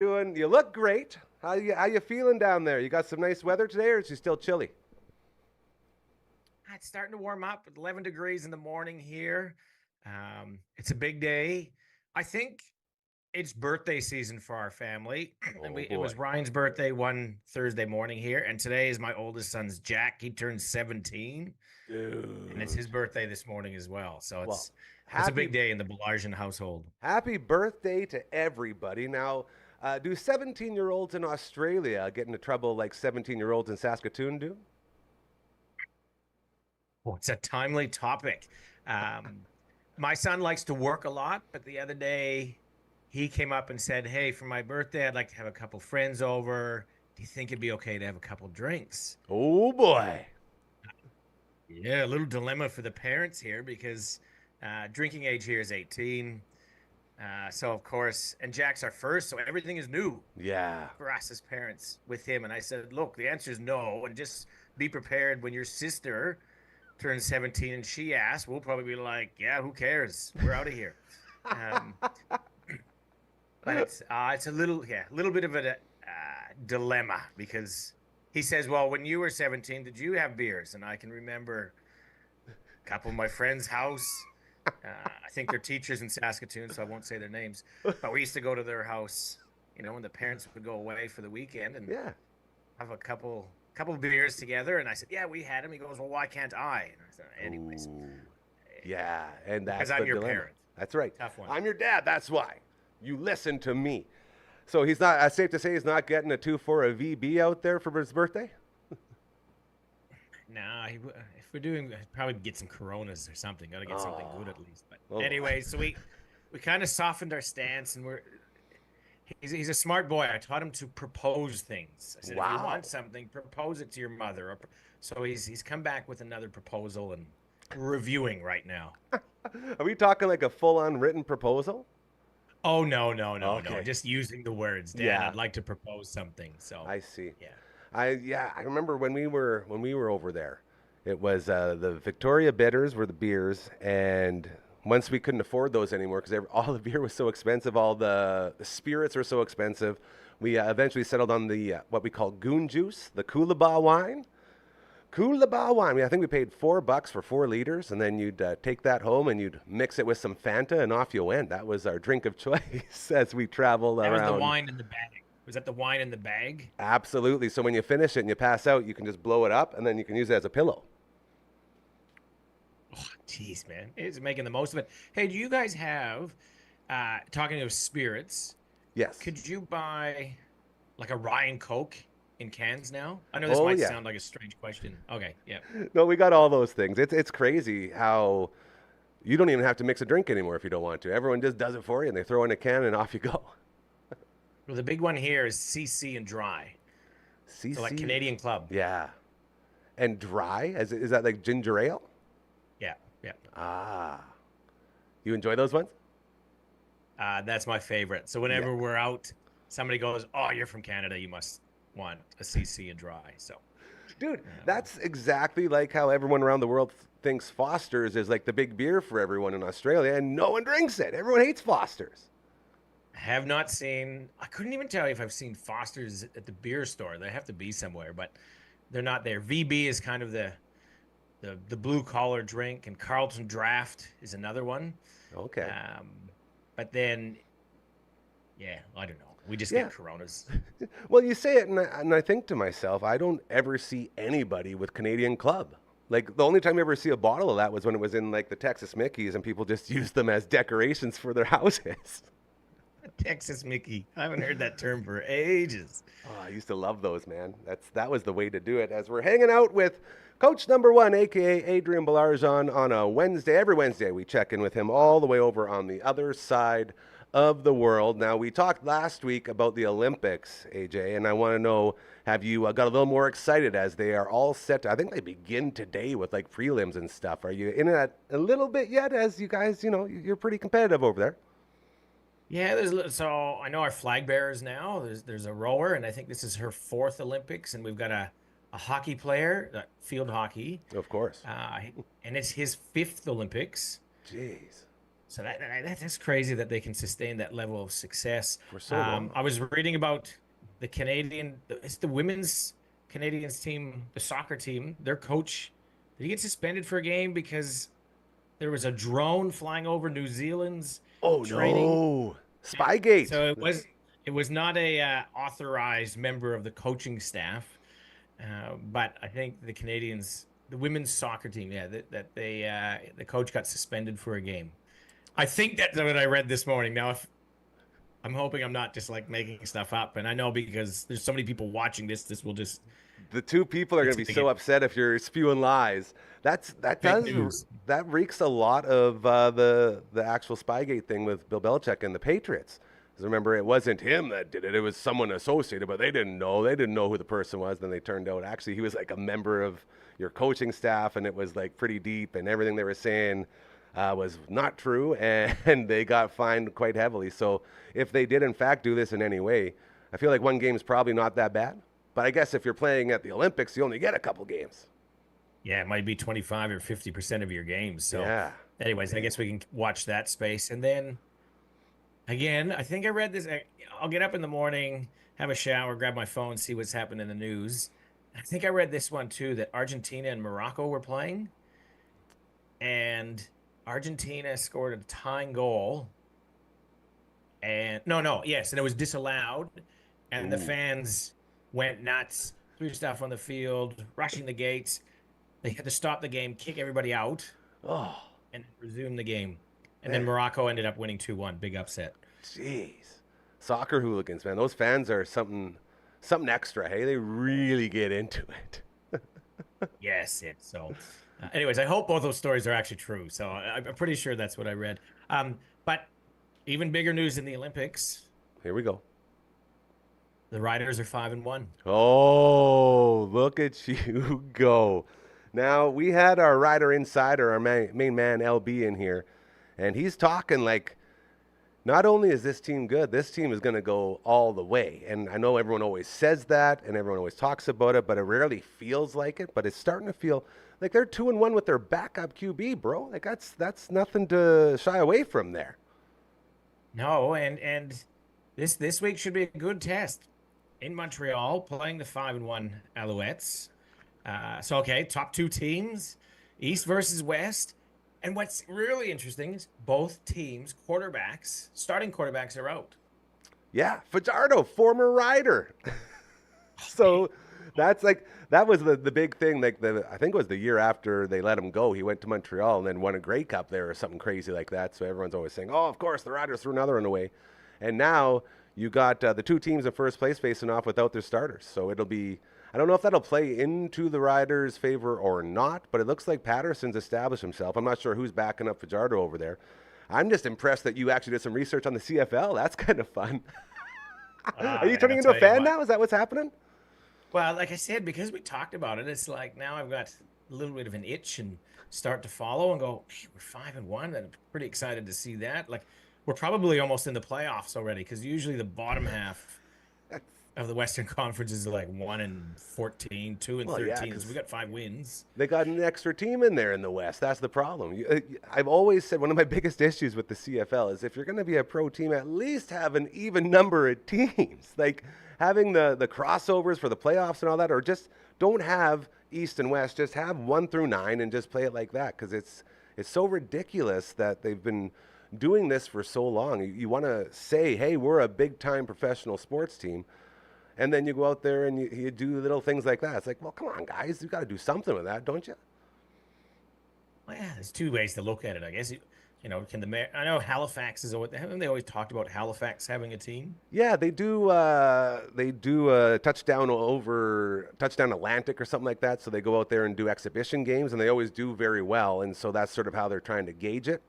Doing? You look great. How you feeling down there? You got some nice weather today, or is it still chilly? It's starting to warm up. 11 degrees in the morning here. It's a big day. I think it's birthday season for our family, and Oh it was boy, Ryan's birthday one Thursday morning here, and today is my oldest son's Jack. He turns 17, and it's his dude. birthday this morning as well. So Well, it's a happy big day in the Belarjan household. happy birthday to everybody. Now, do 17-year-olds in Australia get into trouble like 17-year-olds in Saskatoon do? Oh, it's a timely topic. Um, my son likes to work a lot, but the other day he came up and said, "Hey, for my birthday, I'd like to have a couple friends over. Do you think it'd be okay to have a couple drinks?" Oh boy. Yeah, a little dilemma for the parents here because drinking age here is 18. So of course, and Jack's our first, so everything is new Yeah. for us as parents with him. And I said, "Look, the answer is no, and just be prepared when your sister turns 17 and she asks, we'll probably be like, yeah, who cares? We're out of here." Um, but it's a little bit of a dilemma because he says, "Well, when you were 17, did you have beers?" And I can remember a couple of my friends' house. I think they're teachers in Saskatoon, so I won't say their names. But we used to go to their house, when the parents would go away for the weekend and Yeah. have a couple of beers together. And I said, "Yeah, we had them." He goes, "Well, why can't I?" And I said, "Anyways, Ooh. Yeah, and because that's I'm the your dilemma. parent." That's right. Tough one. I'm your dad. That's why. You listen to me. So he's not. Safe to say he's not getting a 2 for a VB out there for his birthday. Nah, if we're doing, I'd probably get some Coronas or something. Got to get something good Oh, at least. But oh boy. anyway, so we kind of softened our stance, and he's a smart boy. I taught him to propose things. I said, if you Wow. want something, propose it to your mother. So he's come back with another proposal, and we're reviewing right now. Are we talking like a full-on written proposal? Oh, no, no, no, no! Okay. Just using the words, Dad. Yeah, I'd like to propose something. So, I see. yeah. I remember when we were over there. It was the Victoria Bitters were the beers, and once we couldn't afford those anymore because all the beer was so expensive, all the spirits were so expensive, we eventually settled on the what we call goon juice, the Coolabah wine. Coolabah wine. I think we paid $4 for 4 liters, and then you'd take that home and you'd mix it with some Fanta, and off you went. That was our drink of choice as we traveled That was the around. wine in the bag. Was that the wine in the bag? Absolutely. So when you finish it and you pass out, you can just blow it up, and then you can use it as a pillow. Oh, jeez, man. It's making the most of it. Hey, do you guys have, talking of spirits, Yes. could you buy like a Ryan Coke in cans now? I know this Oh might yeah. sound like a strange question. Okay, yeah. No, we got all those things. It's crazy how you don't even have to mix a drink anymore if you don't want to. Everyone just does it for you, and they throw in a can, and off you go. Well, the big one here is CC and dry. So like CC. Canadian Club. Yeah. And dry? Is that like ginger ale? Yeah, yeah. Ah. You enjoy those ones? That's my favorite. So Yeah. whenever we're out, somebody goes, "Oh, you're from Canada. You must want a CC and dry." So, Dude, um, that's exactly like how everyone around the world thinks Foster's is like the big beer for everyone in Australia, and no one drinks it. Everyone hates Foster's. have not seen. I couldn't even tell you if I've seen Foster's at the beer store. They have to be somewhere, but they're not there. VB is kind of the blue collar drink, and Carlton Draft is another one. Okay. Um, but then, yeah, I don't know. We just Yeah. get Coronas. Well, you say it, and I think to myself, I don't ever see anybody with Canadian Club. Like the only time you ever see a bottle of that was when it was in like the Texas Mickeys, and people just used them as decorations for their houses. Texas Mickey. I haven't heard that term for ages. Oh, I used to love those, man. That was the way to do it. As we're hanging out with Coach Number One, aka Adrian Belarjon, on a Wednesday. Every Wednesday, we check in with him all the way over on the other side of the world. Now, we talked last week about the Olympics, AJ, and I want to know: have you got a little more excited as they are all set? I think they begin today with like prelims and stuff. Are you in it a little bit yet? As you guys, you're pretty competitive over there. Yeah, so I know our flag bearers now. There's a rower, and I think this is her fourth Olympics, and we've got a hockey player, field hockey, Of course. uh, and it's his fifth Olympics. Jeez. So that's crazy that they can sustain that level of success. For so long. I was reading about the it's the women's Canadians team, the soccer team. Their coach, did he get suspended for a game because there was a drone flying over New Zealand's Oh training? no, And Spygate. so it was not a authorized member of the coaching staff, but I think the Canadians, the women's soccer team, yeah, that they the coach got suspended for a game. I think that's what I read this morning. Now, if I'm hoping I'm not just like making stuff up, and I know because there's so many people watching this, this will just The two people are going it's to be gonna so get upset if you're spewing lies. That fake does news. that reeks a lot of the actual Spygate thing with Bill Belichick and the Patriots. 'Cause remember, it wasn't him that did it; it was someone associated, but they didn't know. They didn't know who the person was. Then they turned out actually he was like a member of your coaching staff, and it was like pretty deep, and everything they were saying was not true, and they got fined quite heavily. So if they did in fact do this in any way, I feel like one game is probably not that bad. But I guess if you're playing at the Olympics, you only get a couple games. Yeah, it might be 25 or 50% of your games. So, Yeah. anyways, I guess we can watch that space. And then again, I think I read this. I'll get up in the morning, have a shower, grab my phone, see what's happened in the news. I think I read this one too that Argentina and Morocco were playing, and Argentina scored a tying goal. And no, yes, and it was disallowed. And the Ooh. fans went nuts, threw stuff on the field, rushing the gates. They had to stop the game, kick everybody out, Oh, and resume the game. And then man. Morocco ended up winning 2-1. Big upset. Jeez. Soccer hooligans, man. Those fans are something extra, hey? They really get into it. Yes, it's so. Anyways, I hope both those stories are actually true. So I'm pretty sure that's what I read. But even bigger news in the Olympics: Here we go. the riders are 5-1. Oh, look at you go. Now, we had our rider insider, our main man, LB, in here, and he's talking like not only is this team good, this team is going to go all the way. And I know everyone always says that and everyone always talks about it, but it rarely feels like it. But it's starting to feel like they're 2-1 with their backup QB, bro. Like that's nothing to shy away from there. No, and this week should be a good test in Montreal, playing the 5-1 Alouettes. So okay, top two teams, East versus West. And what's really interesting is both teams' quarterbacks, starting quarterbacks, are out. Yeah, Fajardo, former rider. So that's like that was the big thing. Like I think it was the year after they let him go, he went to Montreal and then won a Grey Cup there or something crazy like that. So everyone's always saying, "Oh, of course the Riders threw another one away," and now you got the two teams in first place facing off without their starters. So it'll be. I don't know if that'll play into the Riders' favor or not, but it looks like Patterson's established himself. I'm not sure who's backing up Fajardo over there. I'm just impressed that you actually did some research on the CFL. That's kind of fun. Are you Man, turning I'll into a tell you fan what. now? Is that what's happening? Well, like I said, because we talked about it, it's like now I've got a little bit of an itch and start to follow and go, hey, we're 5-1. And I'm pretty excited to see that. Like we're probably almost in the playoffs already because usually the bottom half of the Western Conference is like 1-14, two and Well, yeah, 13. So we because got 5 wins. they got an extra team in there in the West. That's the problem. I've always said one of my biggest issues with the CFL is if you're going to be a pro team, at least have an even number of teams. Like having the crossovers for the playoffs and all that, or just don't have East and West. Just have 1 through 9 and just play it like that because it's so ridiculous that they've been doing this for so long. You want to say, hey, we're a big time professional sports team. And then you go out there and you do little things like that. It's like, well, come on, guys. You got to do something with that, don't you? Well, yeah, there's two ways to look at it, I guess. Can the mayor? I know Halifax is always, haven't they always talked about Halifax having a team? Yeah, they do. They do touchdown Atlantic or something like that. So they go out there and do exhibition games, and they always do very well. And so that's sort of how they're trying to gauge it.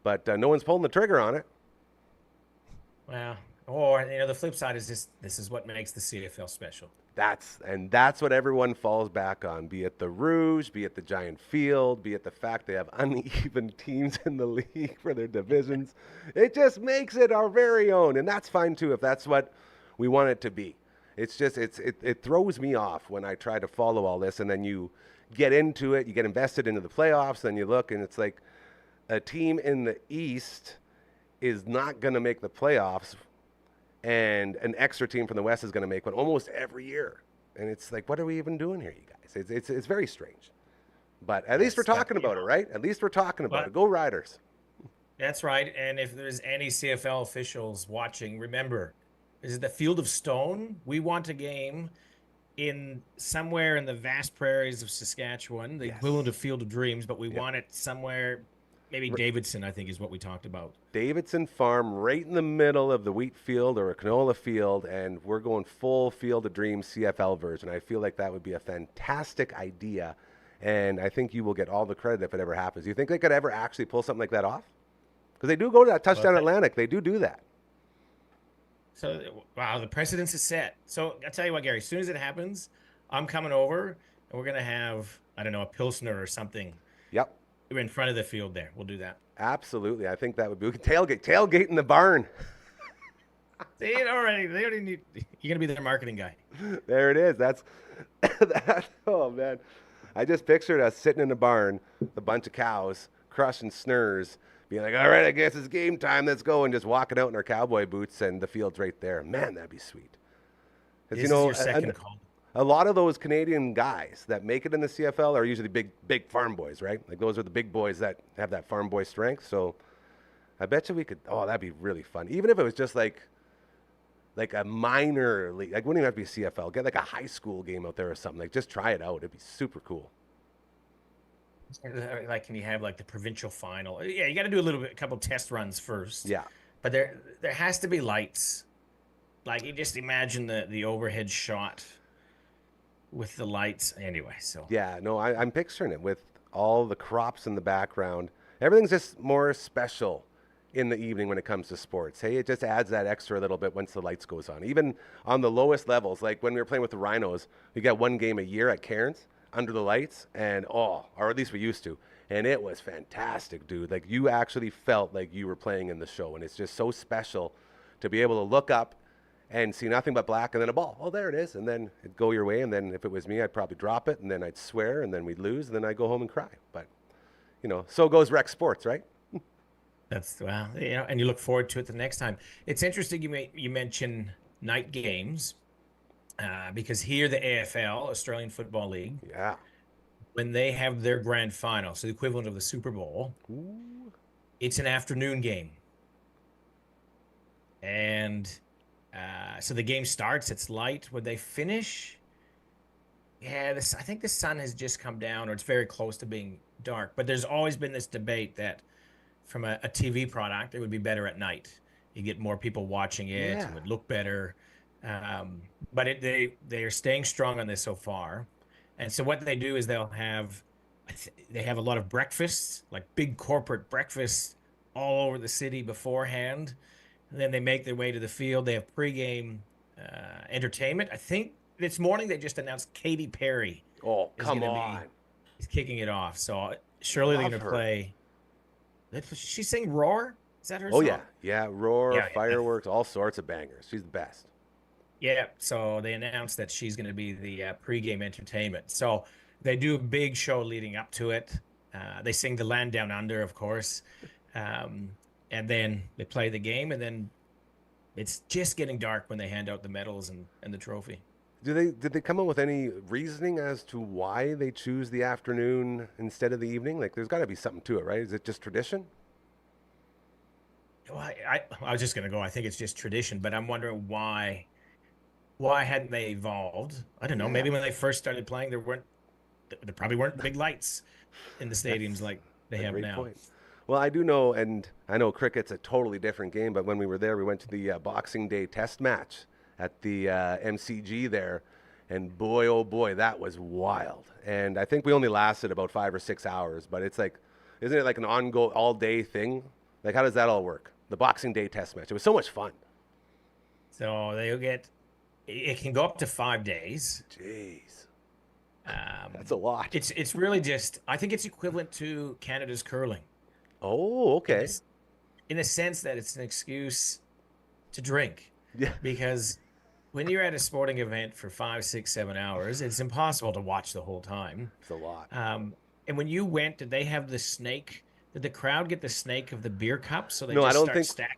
But no one's pulling the trigger on it. Well, or the flip side is just this is what makes the CFL special. That's what everyone falls back on. Be it the Rouge, be it the giant field, be it the fact they have uneven teams in the league for their divisions. It just makes it our very own, and that's fine too if that's what we want it to be. It's just it throws me off when I try to follow all this, and then you get into it, you get invested into the playoffs, then you look, and it's like a team in the East is not going to make the playoffs, and an extra team from the West is going to make one almost every year. And it's like, what are we even doing here, you guys? It's very strange. But at least we're Yes, but talking about it, right? At least we're talking about it. Go Riders. that's right. And if there's any CFL officials watching, remember, is it the Field of Stone? We want a game in somewhere in the vast prairies of Saskatchewan, the equivalent Yes. of Field of Dreams, but we Yep. want it somewhere, maybe Davidson, I think is what we talked about. Davidson Farm, right in the middle of the wheat field or a canola field, and we're going full Field of Dreams CFL version. I feel like that would be a fantastic idea, and I think you will get all the credit if it ever happens. Do you think they could ever actually pull something like that off? Because they do go to that touchdown Atlantic. They do that. So, wow, the precedence is set. So I'll tell you what, Gary, as soon as it happens, I'm coming over and we're going to have, I don't know, a Pilsner or something Yep, in front of the field there. We'll do that. absolutely. I think that would be we could tailgate in the barn. They already need, you're going to be their marketing guy. There it is. That's that. Oh man, I just pictured us sitting in the barn, a bunch of cows crushing snurs, being like, "All right, I guess it's game time. Let's go," and just walking out in our cowboy boots, and the field's right there. Man, that'd be sweet. This is your second call. a lot of those Canadian guys that make it in the CFL are usually big farm boys, right? Like those are the big boys that have that farm boy strength. So I bet you we could. Oh, that'd be really fun. Even if it was just like a minor league, like wouldn't even have to be CFL. Get like a high school game out there or something. Like just try it out. It'd be super cool. Like, can you have like the provincial final? Yeah, you got to do a couple test runs first. Yeah. But there has to be lights. Like you just imagine the overhead shot with the lights. Anyway, so Yeah, no, I'm picturing it with all the crops in the background. Everything's just more special in the evening when it comes to sports. Hey, it just adds that extra little bit once the lights goes on. Even on the lowest levels, like when we were playing with the Rhinos, we got one game a year at Cairns under the lights, and or at least we used to, and it was fantastic, dude. Like you actually felt like you were playing in the show, and it's just so special to be able to look up and see nothing but black and then a ball. Oh, there it is. And then it'd go your way. And then if it was me, I'd probably drop it and then I'd swear and then we'd lose and then I'd go home and cry. But, so goes rec sports, right? that's well, and you look forward to it the next time. It's interesting you mention night games because here the AFL, Australian Football League, Yeah. when they have their grand final, so the equivalent of the Super Bowl, Ooh. it's an afternoon game. And so the game starts, it's light. When they finish, I think the sun has just come down or it's very close to being dark. But there's always been this debate that from a TV product, it would be better at night. You get more people watching it, Yeah. it would look better. But they are staying strong on this so far. And so what they do is they have a lot of breakfasts, like big corporate breakfasts all over the city beforehand. And then they make their way to the field. They have pregame entertainment. I think this morning they just announced Katy Perry Oh, is come gonna on. is kicking it off. So surely they're Love going to her. play. She sing "Roar"? Is that her Oh, song? yeah. Yeah. Roar, Yeah, yeah. fireworks, all sorts of bangers. She's the best. Yeah. So they announced that she's going to be the pregame entertainment. So they do a big show leading up to it. They sing "The Land Down Under," of course. And then they play the game, and then it's just getting dark when they hand out the medals and the trophy. Did they come up with any reasoning as to why they choose the afternoon instead of the evening? Like, there's got to be something to it, right? Is it just tradition? Well, I was just going to go. I think it's just tradition, but I'm wondering why hadn't they evolved? I don't know. Yeah. Maybe when they first started playing, there probably weren't big lights in the stadiums like they A have great now. point. Well, I do know, and I know cricket's a totally different game, but when we were there, we went to the Boxing Day test match at the MCG there, and boy, oh boy, that was wild. And I think we only lasted about 5 or 6 hours, but it's like, isn't it like an ongoing all-day thing? Like, how does that all work? The Boxing Day test match. It was so much fun. So it can go up to 5 days. Jeez, Um, that's a lot. it's really just I think it's equivalent to Canada's curling Oh, okay. in the sense that it's an excuse to drink Yeah, because when you're at a sporting event for 5, 6, 7 hours, it's impossible to watch the whole time. it's a lot. And when you went, did they have the snake Did the crowd get the snake of the beer cups? So they No, I just don't start think stacking.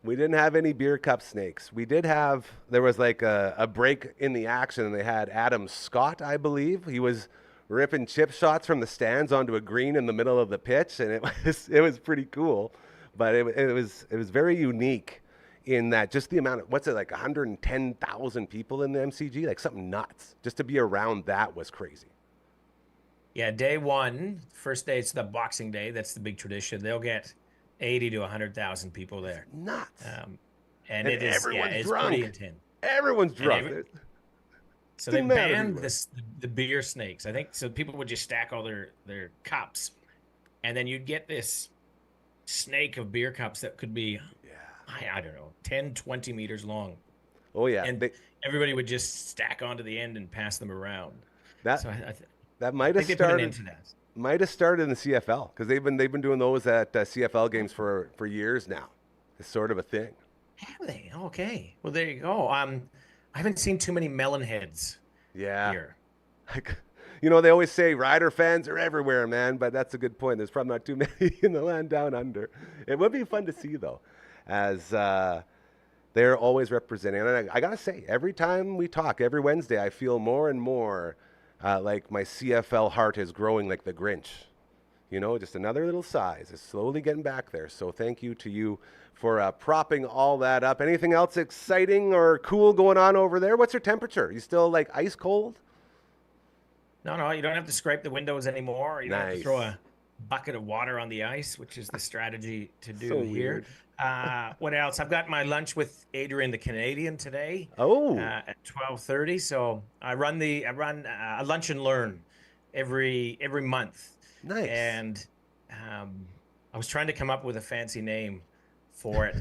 we didn't have any beer cup snakes. We did have, there was like a break in the action, and they had Adam Scott, I believe. He was ripping chip shots from the stands onto a green in the middle of the pitch, and it was pretty cool. But it was very unique in that just the amount of, what's it, like 110,000 people in the MCG? Like something nuts. Just to be around that was crazy. Yeah, day one, first day, it's the Boxing Day. That's the big tradition. They'll get 80 to 100,000 people there. Nuts. Um, and And it is, yeah, everyone's it's pretty drunk. intense. Everyone's And drunk. every, There's so they demand banned everywhere. the beer snakes. I think so people would just stack all their cups, and then you'd get this snake of beer cups that could be, Yeah. I don't know, 10, 20 meters long. Oh yeah. And everybody would just stack onto the end and pass them around. That So that I might have think they put an started end to that. in the CFL because they've been doing those at CFL games for years now. It's sort of a thing. Have they? Okay. Well, there you go. I haven't seen too many melon heads Yeah. here. Like, they always say Rider fans are everywhere, man, but that's a good point. There's probably not too many in the land down under. It would be fun to see, though, as they're always representing. And I got to say, every time we talk, every Wednesday, I feel more and more like my CFL heart is growing like the Grinch. Just another little size. It's slowly getting back there. So thank you to you for propping all that up. Anything else exciting or cool going on over there? What's your temperature? You still like ice cold? No, no, you don't have to scrape the windows anymore. You don't have to throw Nice. a bucket of water on the ice, which is the strategy to do So here. weird. What else? I've got my lunch with Adrian the Canadian today Oh, at 12:30. So I run a lunch and learn every month, nice. and I was trying to come up with a fancy name for it,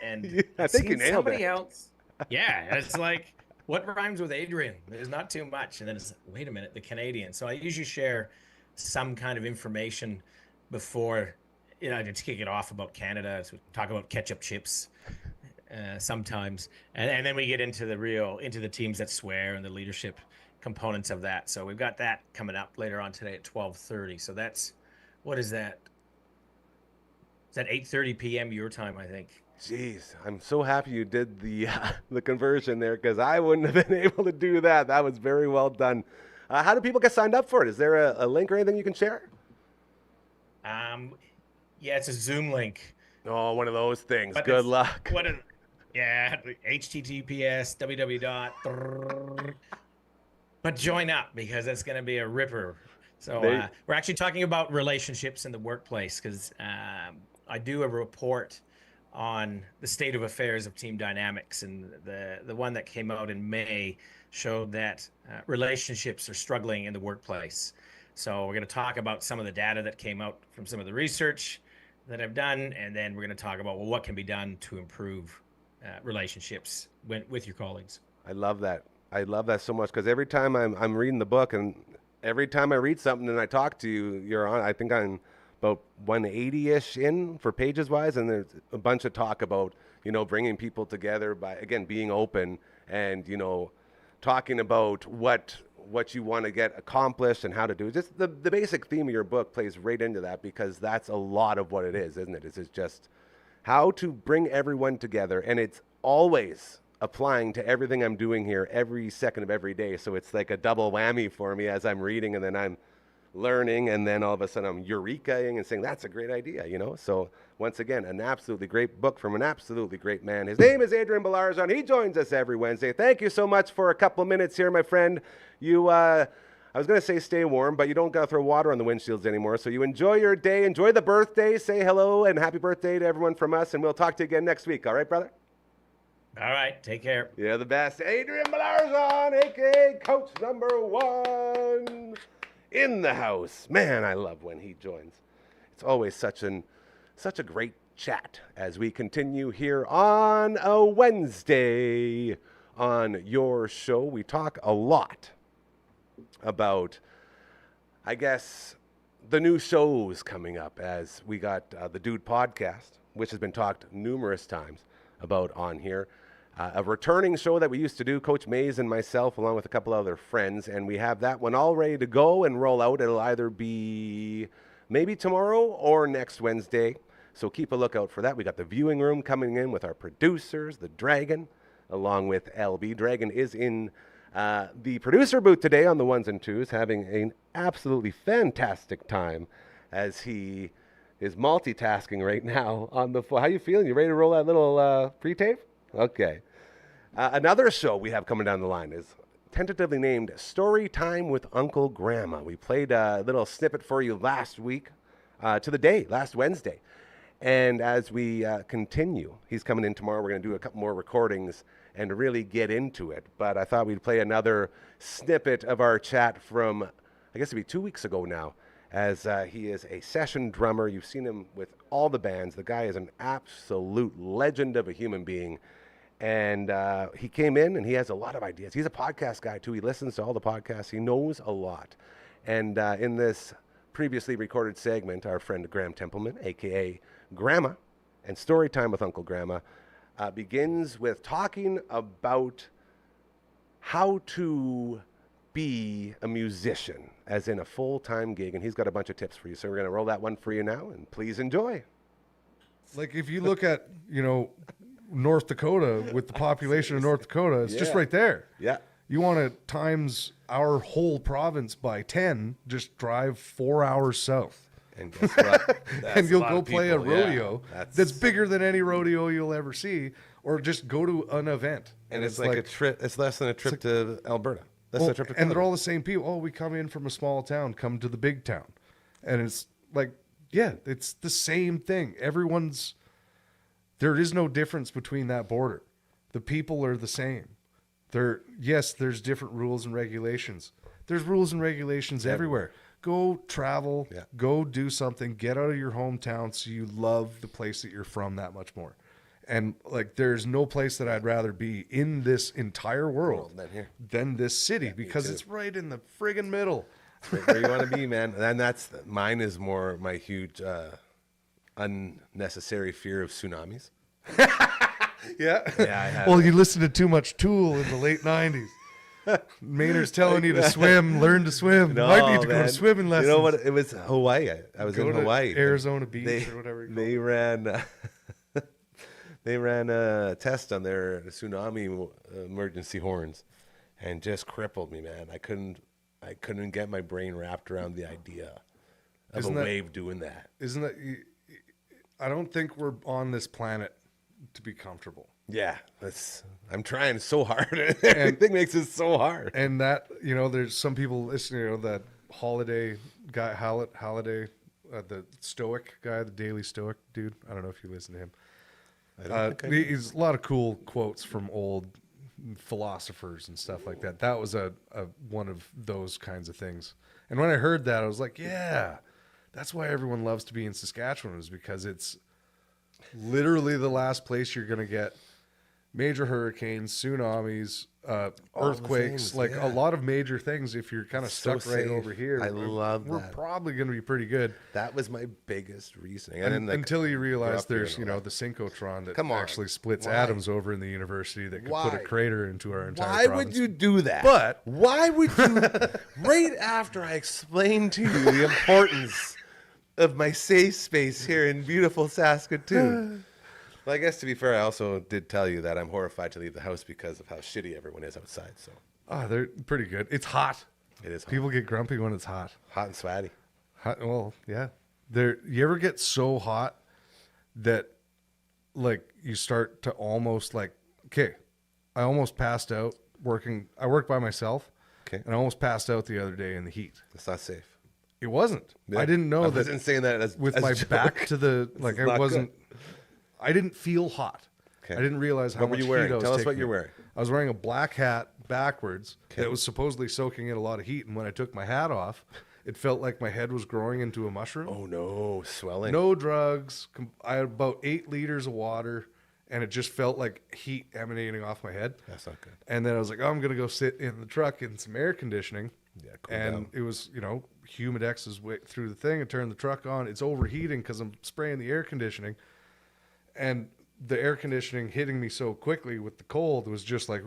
and I I'd think you seen nailed it. somebody else. Yeah, it's like what rhymes with Adrian? There's not too much, and then it's wait a minute, the Canadian. So I usually share some kind of information before to kick it off about Canada. So we talk about ketchup chips sometimes, and then we get into the teams that swear and the leadership components of that. So we've got that coming up later on today at 12:30. So that's what is that? Is that 8:30 p.m. your time? I think. Jeez, I'm so happy you did the the conversion there because I wouldn't have been able to do that. That was very well done. How do people get signed up for it? Is there a link or anything you can share? Um, yeah, it's a Zoom link. Oh, one of those things. But Good it's luck. what a yeah, HTTPS www dot. But join up because that's going to be a ripper. So They, we're actually talking about relationships in the workplace because I do a report on the state of affairs of team dynamics, and the one that came out in May showed that relationships are struggling in the workplace. So we're going to talk about some of the data that came out from some of the research that I've done, and then we're going to talk about what can be done to improve relationships with your colleagues. I love that. I love that so much because every time I'm reading the book and every time I read something and I talk to you, you're on. I think I'm about 180-ish in for pages wise, and there's a bunch of talk about bringing people together by again being open and talking about what you want to get accomplished and how to do it. Just the basic theme of your book plays right into that because that's a lot of what it is, isn't it? It's just how to bring everyone together, and it's always applying to everything I'm doing here every second of every day. So it's like a double whammy for me as I'm reading and then I'm learning and then all of a sudden I'm eurekaing and saying that's a great idea. So once again, an absolutely great book from an absolutely great man. His name is Adrian Balarzon. He joins us every Wednesday. Thank you so much for a couple of minutes here, my friend. I was going to say stay warm, but you don't got to throw water on the windshields anymore. So you enjoy your day, enjoy the birthday, say hello and happy birthday to everyone from us, and we'll talk to you again next week. All right, brother? All right, take care. You're the best. Adrian Balarzon, a.k.a. Coach number 1 in the house. Man, I love when he joins. It's always such a great chat as we continue here on a Wednesday on your show. We talk a lot about, I guess, the new shows coming up as we got the Dude podcast, which has been talked numerous times about on here. A returning show that we used to do, Coach Mays and myself, along with a couple other friends, and we have that one all ready to go and roll out. It'll either be maybe tomorrow or next Wednesday. So keep a lookout for that. We got the viewing room coming in with our producers, the Dragon, along with LB. Dragon is in the producer booth today on the ones and twos, having an absolutely fantastic time as he is multitasking right now on the phone. How you feeling? You ready to roll that little pre-tape? Okay. Another show we have coming down the line is tentatively named Story Time with Uncle Grandma. We played a little snippet for you last week, last Wednesday. And as we continue, he's coming in tomorrow. We're going to do a couple more recordings and really get into it. But I thought we'd play another snippet of our chat from, I guess it'd be 2 weeks ago now, as he is a session drummer. You've seen him with all the bands. The guy is an absolute legend of a human being. And he came in and he has a lot of ideas. He's a podcast guy too. He listens to all the podcasts. He knows a lot. And in this previously recorded segment, our friend Graham Templeman, a.k.a. Grandma, and Story Time with Uncle Grandma, begins with talking about how to be a musician, as in a full-time gig. And he's got a bunch of tips for you. So we're going to roll that one for you now, and please enjoy. Like if you look at, North Dakota with the population of North Dakota, it's just right there. Yeah. You want to times our whole province by 10, just drive 4 hours south. And guess what? And you'll go play a people, yeah. rodeo that's bigger than any rodeo you'll ever see, or just go to an event. And it's like a trip. It's less than a trip to Alberta. That's a trip to and Calgary. they're all the same people. Oh, we come in from a small town, come to the big town. And it's like, yeah, it's the same thing. There is no difference between that border. The people are the same. Yes, there's different rules and regulations. There's rules and regulations everywhere. Go travel, go do something, get out of your hometown so you love the place that you're from that much more. And like, there's no place that I'd rather be in this entire world than this city, because it's right in the friggin' middle. Right where you want to be, man. And mine is more my huge unnecessary fear of tsunamis. Yeah. I have. Well, you listened to too much Tool in the late 90s. Maynard's telling you to swim, learn to swim. No, Might need to man. go to swimming lessons. You know what? It was Hawaii. I was in Hawaii. Arizona Beach or whatever. They ran. They ran a test on their tsunami emergency horns, and just crippled me, man. I couldn't get my brain wrapped around the idea of a wave doing that. Isn't that? I don't think we're on this planet to be comfortable. Yeah, I'm trying so hard. Everything makes it so hard. And that, there's some people listening, that Holiday guy, Holiday, the Stoic guy, the Daily Stoic dude. I don't know if you listen to him. He's a lot of cool quotes from old philosophers and stuff like that. That was a one of those kinds of things. And when I heard that, I was like, yeah, that's why everyone loves to be in Saskatchewan, is because it's literally the last place you're going to get major hurricanes, tsunamis, earthquakes, a lot of major things. If you're kind of stuck right over here, I love that. We're probably going to be pretty good. That was my biggest reasoning. And until you realize there's, the synchrotron that actually splits atoms over in the university that could put a crater into our entire province. Why would you do that? But why would you, right after I explained to you the importance of my safe space here in beautiful Saskatoon? Well, I guess to be fair, I also did tell you that I'm horrified to leave the house because of how shitty everyone is outside. So, they're pretty good. It's hot. It is hot. People get grumpy when it's hot. Hot and sweaty. Hot, well, yeah. You ever get so hot that, you start to almost okay, I almost passed out working. I work by myself. Okay. And I almost passed out the other day in the heat. It's not safe. It wasn't. Yeah. I didn't know that. I wasn't saying that as with my back to the, I wasn't. Good. I didn't feel hot. Okay. I didn't realize how much were you wearing? heat I was Tell us taking. what you're wearing. I was wearing a black hat backwards that was supposedly soaking in a lot of heat. And when I took my hat off, it felt like my head was growing into a mushroom. Oh, no. Swelling. No drugs. I had about 8 liters of water, and it just felt like heat emanating off my head. That's not good. And then I was like, I'm going to go sit in the truck in some air conditioning. Yeah, cool and down. It was, Humidex is through the thing. I turned the truck on. It's overheating because I'm spraying the air conditioning. And the air conditioning hitting me so quickly with the cold was just like,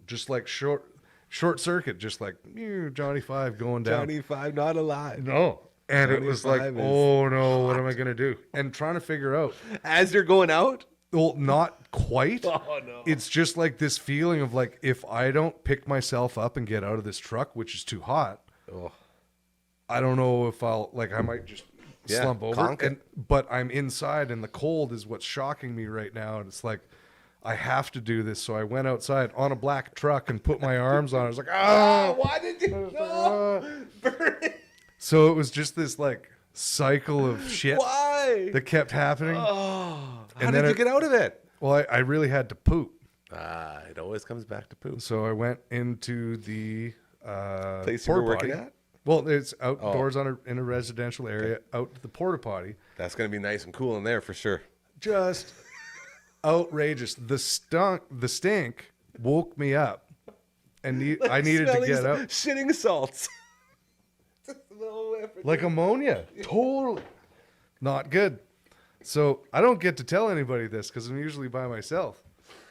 just like short circuit, just like Johnny Five going down. Johnny Five not alive. No. And it Johnny was like, Five is oh no, what am I going to do? And trying to figure out. As you're going out? Well, not quite. Oh, no. It's just like this feeling of like, if I don't pick myself up and get out of this truck, which is too hot, I don't know if I'll, like, I might just slump over. But I'm inside, and the cold is what's shocking me right now. And it's like, I have to do this. So I went outside on a black truck and put my arms on it. I was like, why did you? Burn it. So it was just this like cycle of shit that kept happening. How did you get out of it? Well, I really had to poop. It always comes back to poop. So I went into the Place you were porta working potty. at? Well, it's outdoors in a residential area, out to the porta potty. That's going to be nice and cool in there for sure. Just outrageous. The stink woke me up, and I needed to get out. Shitting salts. Like ammonia. Totally. Not good. So I don't get to tell anybody this because I'm usually by myself.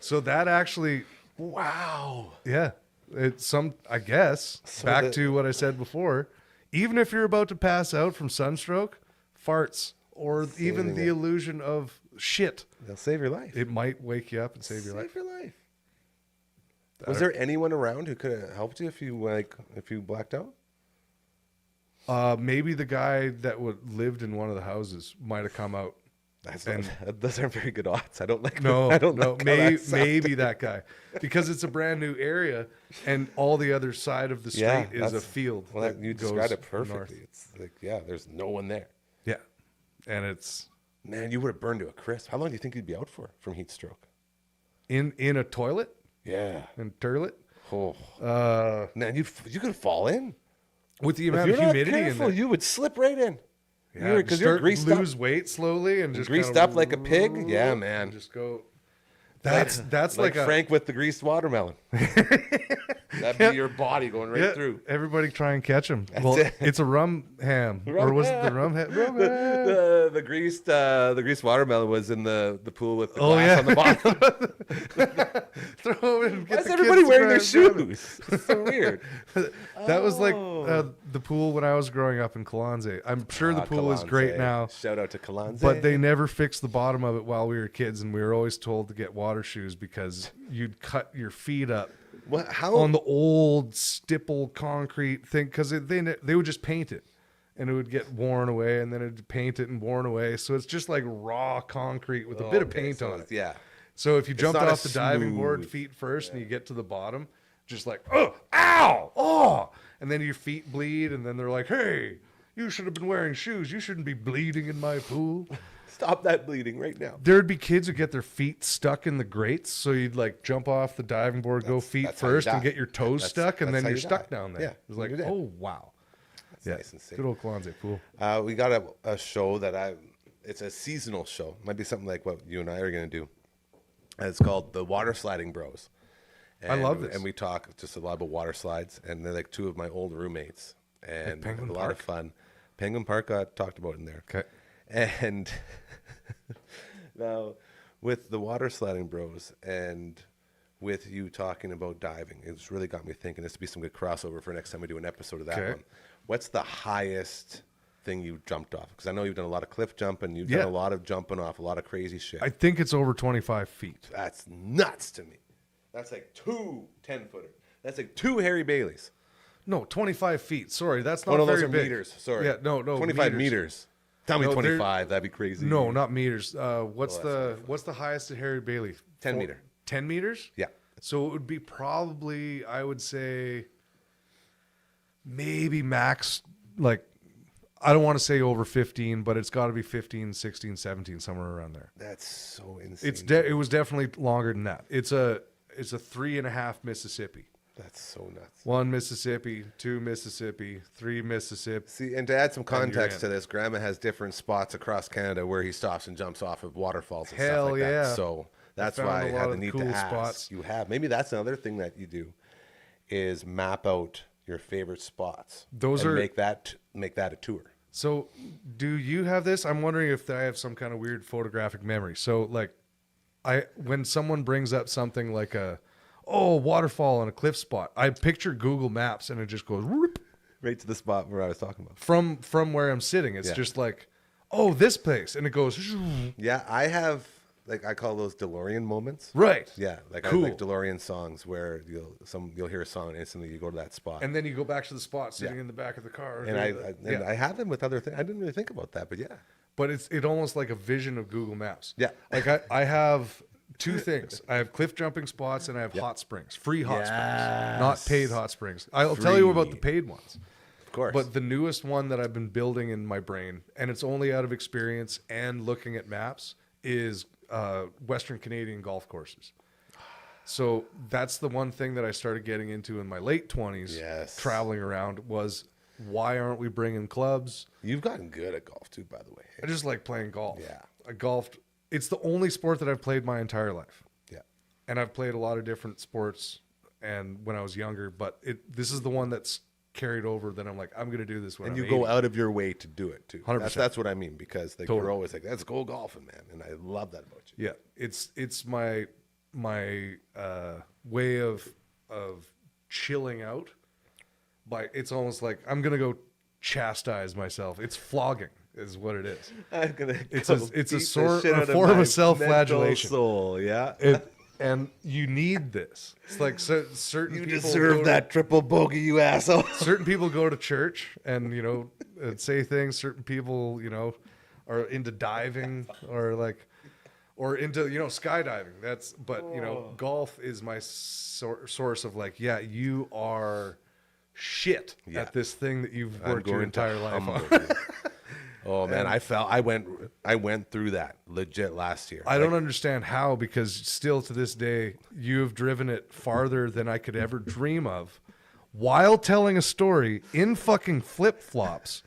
So that actually, Wow. yeah, it's I guess, back to what I said before, even if you're about to pass out from sunstroke, farts, or even the illusion of shit, They'll save your life. it might wake you up and save your life. Save your life. Was there anyone around who could have helped you if you blacked out? Maybe the guy that lived in one of the houses might have come out. Those aren't very good odds. I don't like. No, I don't no, like how that sounded. maybe that guy, because it's a brand new area, and all the other side of the street is a field. Well, you goes described it perfectly. north. It's like, there's no one there. Yeah, and it's Man, you would have burned to a crisp. How long do you think you'd be out for from heat stroke? in a toilet Yeah. and turlet. Oh. Man, you could fall in. With the If amount you're of not humidity in careful, there. you would slip right in. Yeah, Because you're greased lose up. weight slowly and just Greased kinda up like a pig? Yeah, man. Just go. That's like like Frank with the greased watermelon. That'd be your body going right through. Everybody try and catch him. it. It's a rum ham, or was it the rum ham? Rum ham. The greased watermelon was in the pool with the glass on the bottom. Throw it in. Why is everybody wearing their shoes? It's so weird. That was like the pool when I was growing up in Kalonze. I'm sure the pool is great Kalonze. now. Shout out to Kalonze. But they never fixed the bottom of it while we were kids, and we were always told to get water shoes because you'd cut your feet up on the old stipple concrete thing, because they would just paint it, and it would get worn away, and then it'd paint it and worn away. So it's just like raw concrete with a bit of paint on it. Yeah. So if you jumped not off the diving smooth. board feet first and you get to the bottom, just like, oh, ow, oh, and then your feet bleed, and then they're like, hey, you should have been wearing shoes. You shouldn't be bleeding in my pool. Stop that bleeding right now. There'd be kids who get their feet stuck in the grates, so you'd like jump off the diving board, go feet that's how you first, and die. get your toes stuck, and that's then how you're you stuck die. down there. Yeah, It's like, you're dead. oh, wow. That's Yeah, nice and safe. good old Kalonze pool. We got a show it's a seasonal show. Might be something like what you and I are going to do. It's called The Water Sliding Bros. I love this. And we talk just a lot about water slides, and they're like two of my old roommates. And Penguin a lot Park? of fun. Penguin Park got talked about in there. Okay. And now, with the Water Sliding Bros and with you talking about diving, it's really got me thinking this would be some good crossover for next time we do an episode of that Okay. one. What's the highest thing you jumped off? Because I know you've done a lot of cliff jumping. You've done a lot of jumping off, a lot of crazy shit. I think it's over 25 feet. That's nuts to me. That's like 2 10-footers. That's like 2 Harry Baileys. No, 25 feet. Sorry, that's not Oh, no, very those are big. meters. Sorry. Yeah, no, 25 meters. Tell me No, 25. That'd be crazy. No, not meters. What's that's the highest at Harry Bailey? 10 meter. 10 meters? Yeah. So it would be probably, I would say, maybe max, like, I don't want to say over 15, but it's got to be 15, 16, 17, somewhere around there. That's so insane. It was definitely longer than that. It's a 3.5 Mississippi. That's so nuts. 1 Mississippi, 2 Mississippi, 3 Mississippi. See, and to add some context in. to this, Grandma has different spots across Canada where he stops and jumps off of waterfalls and Hell stuff like yeah. that. So that's found why I a lot had the of need cool to ask. spots. You have. Maybe that's another thing that you do is map out your favorite spots. Those and are- make that a tour. So, do you have this? I'm wondering if I have some kind of weird photographic memory. So, like, when someone brings up something like oh, waterfall on a cliff spot. I picture Google Maps and it just goes whoop, Right to the spot where I was talking about. from where I'm sitting. It's just like, oh, this place, and it goes Yeah, I have, like, I call those DeLorean moments. right. Yeah, like Cool. I like DeLorean songs where you'll hear a song and instantly you go to that spot. And then you go back to the spot sitting in the back of the car. And I have them with other things. I didn't really think about that, but yeah. But it's almost like a vision of Google Maps. Yeah. Like I have two things. I have cliff jumping spots and I have hot springs, free hot springs, not paid hot springs. I'll tell you about the paid ones. Of course. But the newest one that I've been building in my brain, and it's only out of experience and looking at maps, is Western Canadian golf courses. So that's the one thing that I started getting into in my late 20s, Yes. traveling around, was why aren't we bringing clubs? You've gotten good at golf too, by the way. I just like playing golf. Yeah. I golfed. It's the only sport that I've played my entire life. Yeah. And I've played a lot of different sports and when I was younger, but this is the one that's carried over that I'm like, I'm going to do this when And I'm you go 80. out of your way to do it too. 100%. That's what I mean, because like, Totally. you're always like, let's go golfing, man. And I love that about you. Yeah. It's my way of chilling out. But it's almost like I'm going to go chastise myself. It's flogging is what it is. I'm gonna. It's go a beat the sort shit a out of form my of self-flagellation. mental soul, yeah. And you need this. It's like certain You people deserve go that triple bogey, you asshole. certain people go to church and say things. Certain people are into diving or into skydiving. Golf is my source of like, yeah, you are shit at this thing that you've worked your entire life on. Oh man, I went through that legit last year. I don't understand how, because still to this day, you have driven it farther than I could ever dream of while telling a story in fucking flip-flops.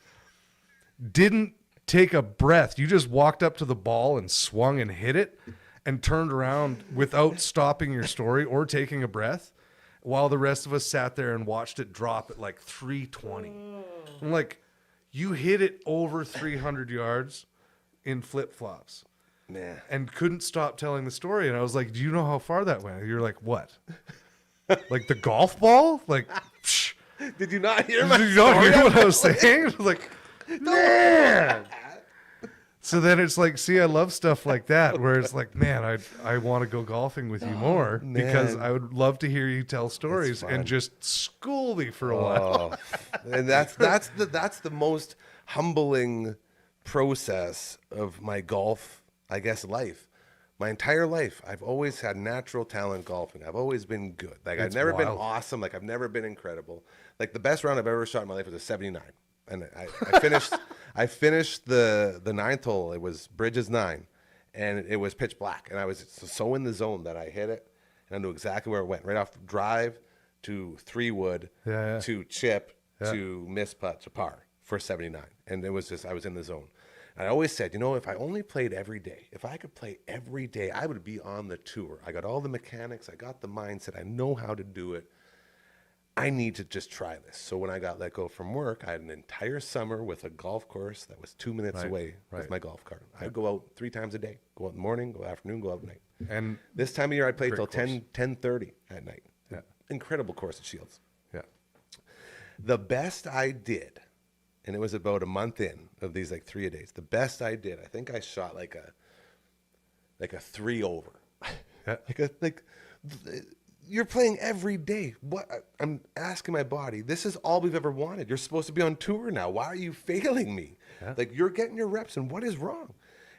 Didn't take a breath. You just walked up to the ball and swung and hit it and turned around without stopping your story or taking a breath, while the rest of us sat there and watched it drop at like 320. I'm like, you hit it over 300 yards in flip-flops. Man. And couldn't stop telling the story. And I was like, do you know how far that went? You're like, what? Like the golf ball? Like, psh. Did you not hear my Did you not story? hear what I was saying? I was like, man. So then it's like, see, I love stuff like that, where it's like, man, I want to go golfing with you more because man. I would love to hear you tell stories fun. and just school me for a while. And that's the most humbling process of my golf, I guess, life. My entire life, I've always had natural talent golfing. I've always been good. Like, I've never been awesome. Like, I've never been incredible. Like, the best round I've ever shot in my life was a 79. And I finished I finished the ninth hole. It was Bridges 9, and it was pitch black. And I was so in the zone that I hit it, and I knew exactly where it went. Right off drive to 3-wood to chip to miss putt to par for 79. And it was just, I was in the zone. And I always said, if I only played every day, if I could play every day, I would be on the tour. I got all the mechanics. I got the mindset. I know how to do it. I need to just try this. So when I got let go from work, I had an entire summer with a golf course that was 2 minutes away with my golf cart. I'd go out 3 times a day, go out in the morning, go afternoon, go out at night. And this time of year, I played till 10:30 at night. Yeah. Incredible course at Shields. Yeah. The best I did, and it was about a month in of these like 3 a days. The best I did, I think I shot like a 3 over. Yeah. You're playing every day. What I'm asking my body, this is all we've ever wanted. You're supposed to be on tour now. Why are you failing me? Yeah. Like, you're getting your reps, and what is wrong?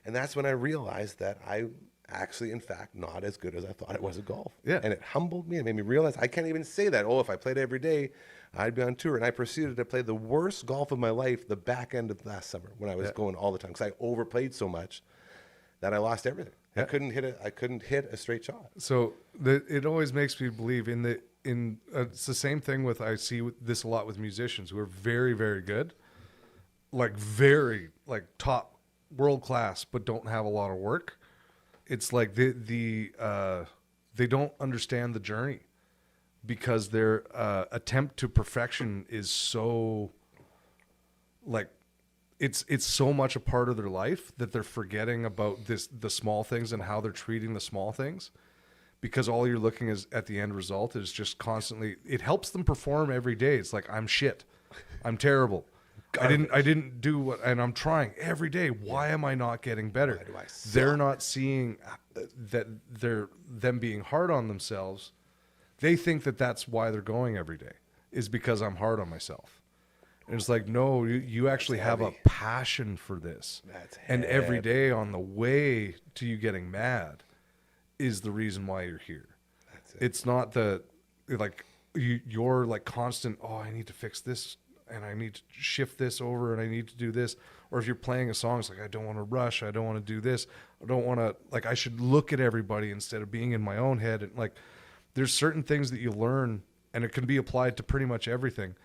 And that's when I realized that I actually, in fact, not as good as I thought I was at golf. Yeah. And it humbled me and made me realize I can't even say that. Oh, if I played every day, I'd be on tour. And I proceeded to play the worst golf of my life the back end of last summer when I was going all the time, because I overplayed so much that I lost everything. Yeah. I couldn't hit a straight shot. So it always makes me believe it's the same thing with, I see this a lot with musicians who are very, very good, like very like top world class, but don't have a lot of work. It's like they don't understand the journey because their attempt to perfection is so like, it's so much a part of their life that they're forgetting about the small things and how they're treating the small things. because all you're looking is at the end result is just constantly. It helps them perform every day. It's like, I'm shit, I'm terrible. I didn't do what, and I'm trying every day. Why am I not getting better? Why do I suck? They're not seeing that them being hard on themselves. They think that that's why they're going every day, is because I'm hard on myself. And it's like, no, you actually have a passion for this. That's and every heavy. day on the way to you getting mad is the reason why you're here. That's it. It's not you're like constant, oh, I need to fix this and I need to shift this over and I need to do this. Or if you're playing a song, it's like, I don't want to rush. I don't want to do this. I don't want to, like, I should look at everybody instead of being in my own head. And like, there's certain things that you learn, and it can be applied to pretty much everything.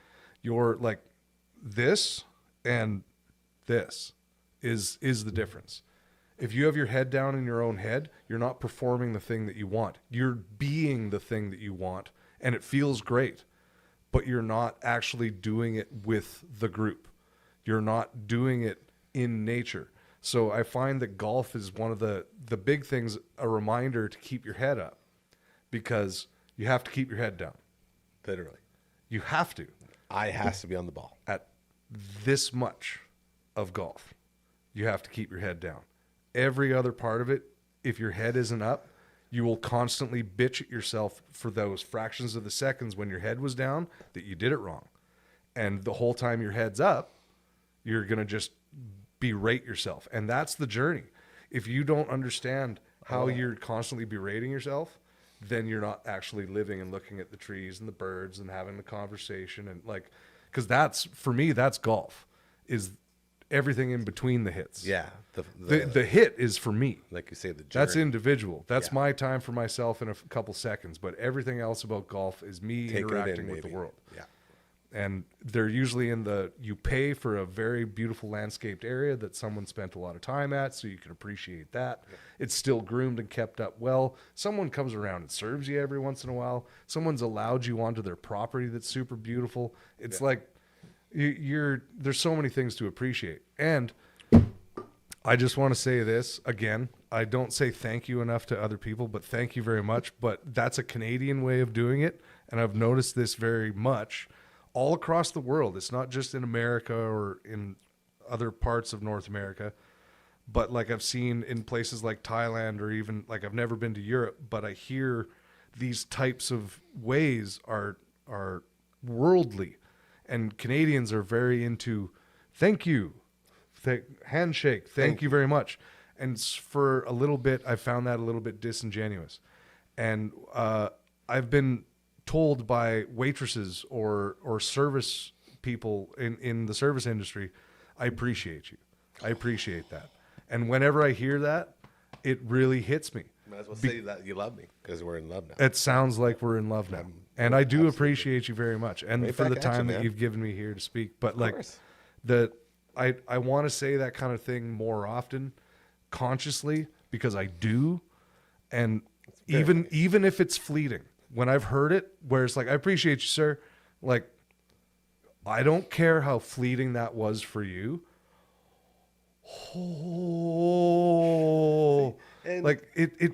You're like, this and this is the difference. If you have your head down in your own head, you're not performing the thing that you want. You're being the thing that you want, and it feels great, but you're not actually doing it with the group. You're not doing it in nature. So I find that golf is one of the big things, a reminder to keep your head up, because you have to keep your head down. Literally. You have to. I has to be on the ball. At this much of golf, you have to keep your head down. Every other part of it, if your head isn't up, you will constantly bitch at yourself for those fractions of the seconds when your head was down that you did it wrong. And the whole time your head's up, you're going to just berate yourself. And that's the journey. If you don't understand how you're constantly berating yourself, then you're not actually living and looking at the trees and the birds and having the conversation. And like, because that's, for me, that's golf, is everything in between the hits. Yeah. The hit is for me. Like you say, the journey. That's individual. That's Yeah. my time for myself in a couple seconds. But everything else about golf is me Taking it interacting in, with the maybe. world. Yeah. And they're usually you pay for a very beautiful landscaped area that someone spent a lot of time at, so you can appreciate that. Yeah. It's still groomed and kept up well. Someone comes around and serves you every once in a while. Someone's allowed you onto their property that's super beautiful. It's like there's so many things to appreciate. And I just want to say this again. I don't say thank you enough to other people, but thank you very much. But that's a Canadian way of doing it. And I've noticed this very much all across the world. It's not just in America or in other parts of North America, but like I've seen in places like Thailand, or even like I've never been to Europe, but I hear these types of ways are worldly, and Canadians are very into thank you, handshake, thank you very much. And for a little bit, I found that a little bit disingenuous. And I've been told by waitresses or service people in the service industry, I appreciate you. I appreciate that. And whenever I hear that, it really hits me. Might as well say that you love me, because we're in love now. It sounds like we're in love now. And I do appreciate you very much. And Right for the back at you, time that man. you've given me here to speak. But Of like course. I want to say that kind of thing more often, consciously, because I do. And even if it's fleeting, when I've heard it, where it's like, I appreciate you, sir. Like, I don't care how fleeting that was for you. Oh, And like it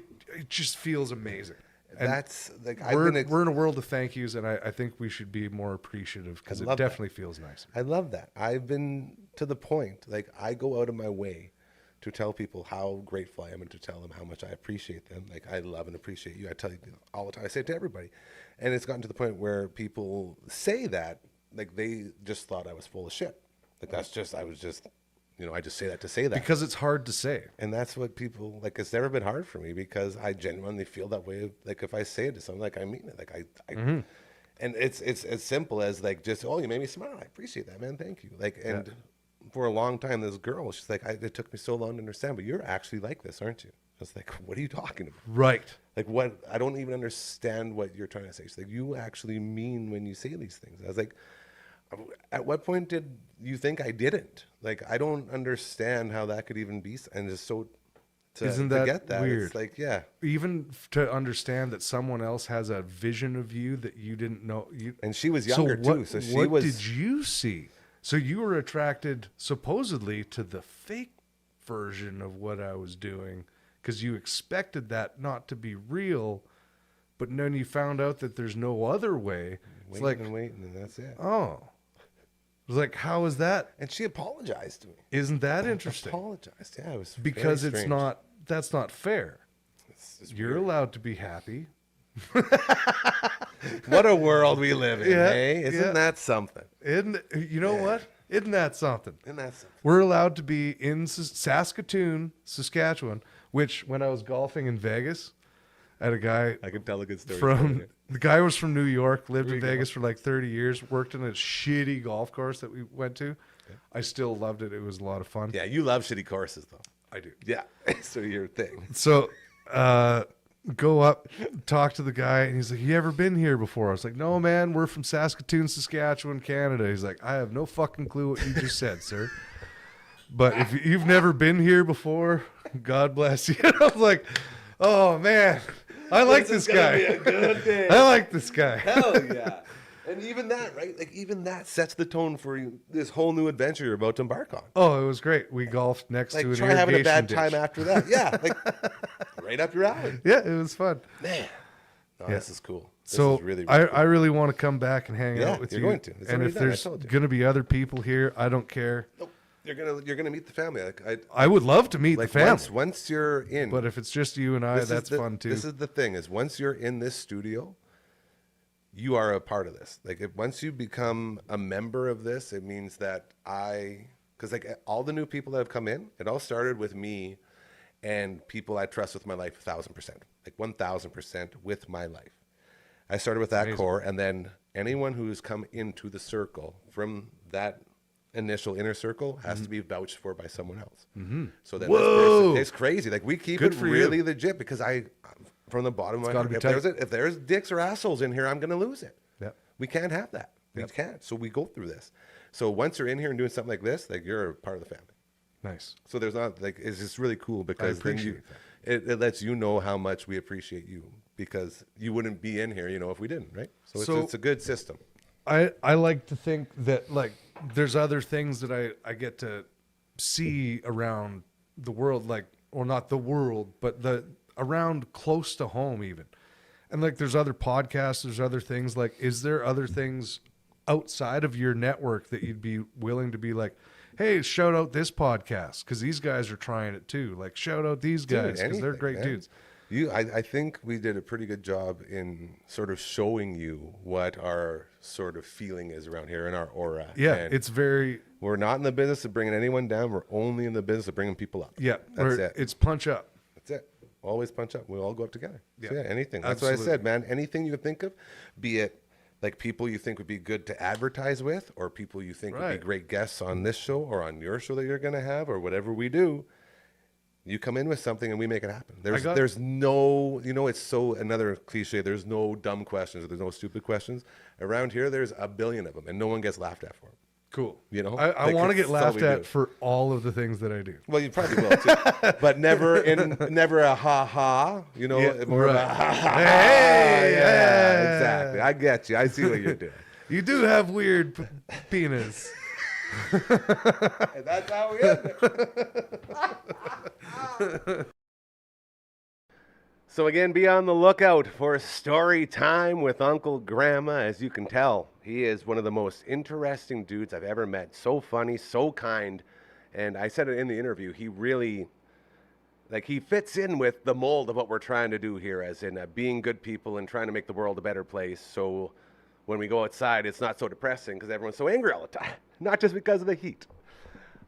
just feels amazing. And that's like we're in a world of thank yous, and I think we should be more appreciative, because it love that. definitely feels nicer. I love that. I've been to the point, like I go out of my way to tell people how grateful I am and to tell them how much I appreciate them. Like, I love and appreciate you. I tell you all the time. I say it to everybody. And it's gotten to the point where people say that, like, they just thought I was full of shit. Like, I just say that to say that. Because it's hard to say. And that's what people, like, it's never been hard for me, because I genuinely feel that way. Like, if I say it to someone, like, I mean it. Like, and it's as simple as, like, just, oh, you made me smile. I appreciate that, man. Thank you. Like, and for a long time, this girl, she's like, it took me so long to understand, but you're actually like this, aren't you? I was like, what are you talking about? Right. Like, what? I don't even understand what you're trying to say. She's like, you actually mean when you say these things. I was like, at what point did you think I didn't? Like, I don't understand how that could even be. And it's so, Isn't that get that weird? It's like, yeah. Even to understand that someone else has a vision of you that you didn't know. And she was younger too, so she what was. did you see? So you were attracted supposedly to the fake version of what I was doing, because you expected that not to be real, but then you found out that there's no other way. It's like, waiting, and that's it. oh. It was like, how is that? And she apologized to me. Isn't that interesting? Apologized. Yeah, it was Because very it's strange. not, that's not fair. It's You're weird. allowed to be happy. What a world we live in, Yeah, hey? Isn't that something? You know what? Isn't that something? Isn't that something? We're allowed to be in Saskatoon, Saskatchewan, which when I was golfing in Vegas, I had a guy I can tell a good story. from, the guy was from New York, lived There in you go. Vegas for like 30 years, worked in a shitty golf course that we went to. I still loved it. It was a lot of fun. Yeah, you love shitty courses, though. I do. Yeah, so your thing. So, go up, talk to the guy, and he's like, "You ever been here before?" I was like, "No, man, we're from Saskatoon, Saskatchewan, Canada." He's like, "I have no fucking clue what you just said, sir. But if you've never been here before, God bless you." I was like, "Oh man, I like this guy. Be a good day. I like this guy." Hell yeah. And even that, right? Like, even that sets the tone for you, this whole new adventure you're about to embark on. Oh, it was great. We golfed next Like, to an try having a irrigation bad time ditch. after that. Yeah, like, right up your alley. Yeah, it was fun. Man. No, Yeah. this is cool. This So is really, I, really cool. I really want to come back and hang Yeah, out with you're you. going to. It's And already if done, I there's told you. going to be other people here, I don't care. Nope. You're gonna meet the family. Like, I would love to meet like the family. once you're in, But if it's just you and I, this is that's the- fun too. This is the thing: is once you're in this studio, you are a part of this. Like, once you become a member of this, it means that because like all the new people that have come in, it all started with me and people I trust with my life 1,000%, like 1,000% with my life. I started with that Amazing. core, and then anyone who's come into the circle from that initial inner circle has to be vouched for by someone else. Mm-hmm. So then this Whoa. person, it's crazy. Like, we keep Good it for you. really legit because from the bottom of my gotta heart, be if there's dicks or assholes in here, I'm going to lose it. Yep. We can't have that. We Yep. can't. So we go through this. So once you're in here and doing something like this, like, you're a part of the family. Nice. So there's not, like, it's just really cool because then appreciate it lets you know how much we appreciate you, because you wouldn't be in here, if we didn't, right? So it's a good system. I like to think that, like, there's other things that I get to see around the world, like, or not the world, but around close to home even. And like, there's other podcasts, there's other things. Like, is there other things outside of your network that you'd be willing to be like, hey, shout out this podcast because these guys are trying it too. Like, shout out these guys because they're Anything, great man. dudes. I think we did a pretty good job in sort of showing you what our sort of feeling is around here in our aura. Yeah, And it's very, we're not in the business of bringing anyone down. We're only in the business of bringing people up. yeah, That's it. it's punch up. That's it. Always punch up. We'll all go up together. So Yeah. yeah, anything. That's what I Absolutely. said, man. Anything you can think of, be it like people you think would be good to advertise with, or people you think would Right. be great guests on this show or on your show that you're going to have, or whatever we do. You come in with something and we make it happen. There's no, it's so another cliche. There's no dumb questions. There's no stupid questions. Around here, there's a billion of them, and no one gets laughed at for them. Cool. You know? I Like, want to it's get all laughed we do. at for all of the things that I do. Well, you probably will too, but never a ha ha. Yeah, More of a right. ha ha. Hey, yeah, yeah. exactly. I get you. I see what you're doing. You do have weird penis. And that's how we end it. So again, be on the lookout for story time with Uncle Grandma. As you can tell, he is one of the most interesting dudes I've ever met. So funny, so kind. And I said it in the interview, he really, he fits in with the mold of what we're trying to do here, as in being good people and trying to make the world a better place. So when we go outside, it's not so depressing because everyone's so angry all the time. Not just because of the heat.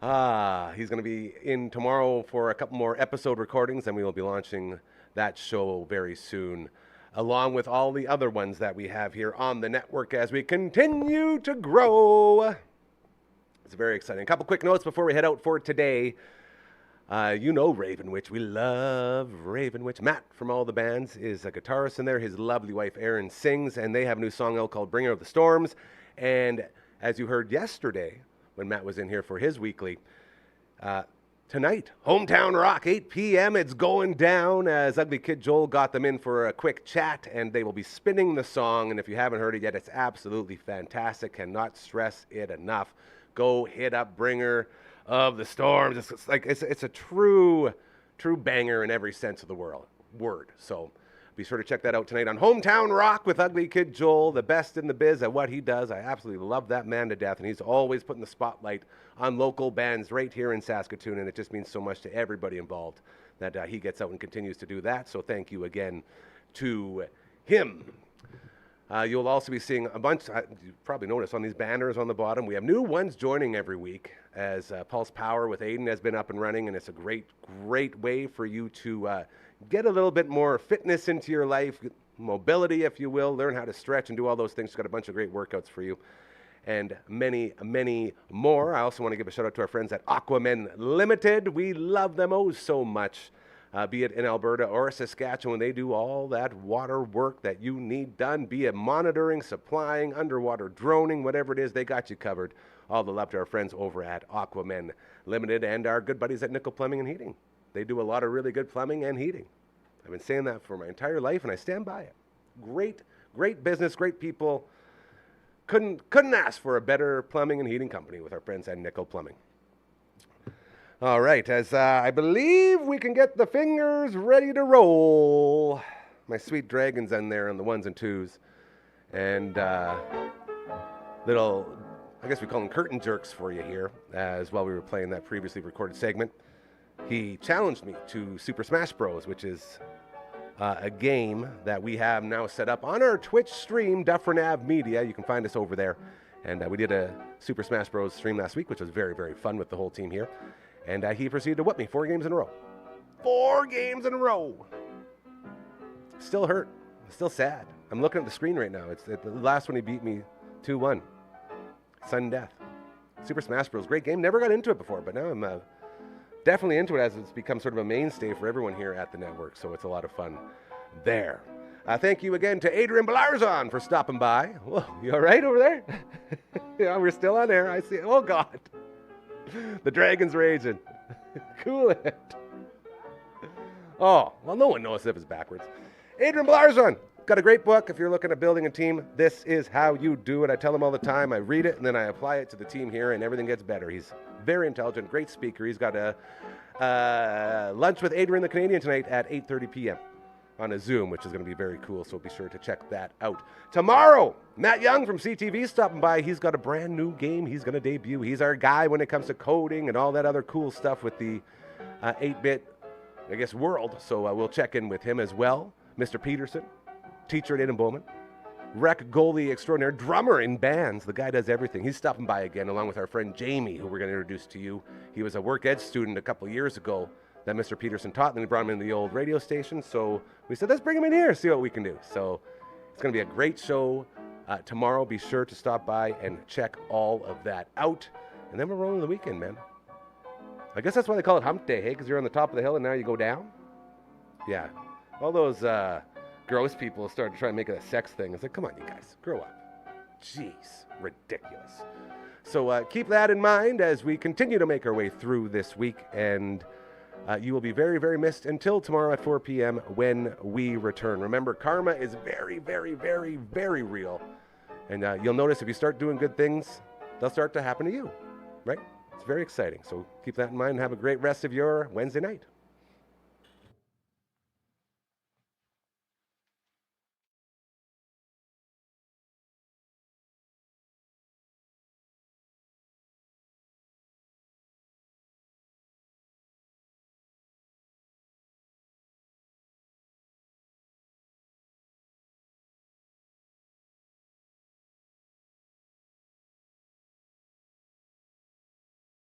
He's going to be in tomorrow for a couple more episode recordings, and we will be launching that show very soon, along with all the other ones that we have here on the network as we continue to grow. It's very exciting. A couple quick notes before we head out for today. Raven Witch. We love Raven Witch. Matt from All the Bands is a guitarist in there. His lovely wife Erin sings, and they have a new song out called Bringer of the Storms. And as you heard yesterday when Matt was in here for his weekly, tonight, Hometown Rock, 8 p.m. It's going down, as Ugly Kid Joel got them in for a quick chat, and they will be spinning the song. And if you haven't heard it yet, it's absolutely fantastic. Cannot stress it enough. Go hit up Bringer of the Storms. It's a true banger in every sense of the word. So Be sure to check that out tonight on Hometown Rock with Ugly Kid Joel, the best in the biz at what he does. I absolutely love that man to death, and he's always putting the spotlight on local bands right here in Saskatoon, and it just means so much to everybody involved that he gets out and continues to do that. So thank you again to him. You'll also be seeing a bunch, you probably noticed on these banners on the bottom, we have new ones joining every week as Pulse Power with Aiden has been up and running, and it's a great, great way for you to get a little bit more fitness into your life, mobility, if you will, learn how to stretch and do all those things. It's got a bunch of great workouts for you and many, many more. I also want to give a shout out to our friends at Aquaman Limited. We love them oh so much. Be it in Alberta or Saskatchewan, they do all that water work that you need done, be it monitoring, supplying, underwater droning, whatever it is, they got you covered. All the love to our friends over at Aquaman Limited and our good buddies at Nickel Plumbing and Heating. They do a lot of really good plumbing and heating. I've been saying that for my entire life, and I stand by it. Great, great business, great people. Couldn't ask for a better plumbing and heating company with our friends at Nickel Plumbing. All right, as I believe we can get the fingers ready to roll. My sweet dragons in there on the ones and twos. And little, I guess we call them curtain jerks for you here, as while we were playing that previously recorded segment. He challenged me to Super Smash Bros., which is a game that we have now set up on our Twitch stream, Dufferin Avenue Media. You can find us over there. And we did a Super Smash Bros. Stream last week, which was very, very fun with the whole team here. And he proceeded to whip me 4 games in a row. 4 games in a row. Still hurt. Still sad. I'm looking at the screen right now. It's the last one he beat me 2-1. Sudden death. Super Smash Bros. Great game. Never got into it before, but now I'm definitely into it as it's become sort of a mainstay for everyone here at the network. So it's a lot of fun there. Thank you again to Adrian Belarzon for stopping by. Whoa, you all right over there? Yeah, we're still on air. I see. Oh, God. The dragon's raging. Cool it. Oh, well, no one knows if it's backwards. Adrian Belarzon. Got a great book. If you're looking at building a team, this is how you do it. I tell him all the time. I read it, and then I apply it to the team here, and everything gets better. He's very intelligent, great speaker. He's got a lunch with Adrian the Canadian tonight at 8:30 p.m. on a Zoom, which is going to be very cool, so be sure to check that out. Tomorrow, Matt Young from CTV stopping by. He's got a brand new game he's going to debut. He's our guy when it comes to coding and all that other cool stuff with the 8-bit, I guess, world, so we'll check in with him as well. Mr. Peterson, teacher at Eden Bowman, rec goalie extraordinaire, drummer in bands. The guy does everything. He's stopping by again, along with our friend Jamie, who we're going to introduce to you. He was a work ed student a couple years ago that Mr. Peterson taught, and then we brought him in the old radio station. So we said, let's bring him in here, see what we can do. So it's going to be a great show tomorrow. Be sure to stop by and check all of that out. And then we're rolling the weekend, man. I guess that's why they call it hump day, hey? Because you're on the top of the hill and now you go down? Yeah. All those gross people started trying to make it a sex thing. It's like, come on, you guys, grow up. Jeez, ridiculous. So keep that in mind as we continue to make our way through this week. And you will be very, very missed until tomorrow at 4 p.m. when we return. Remember, karma is very, very, very, very real. And you'll notice if you start doing good things, they'll start to happen to you, right? It's very exciting. So keep that in mind and have a great rest of your Wednesday night.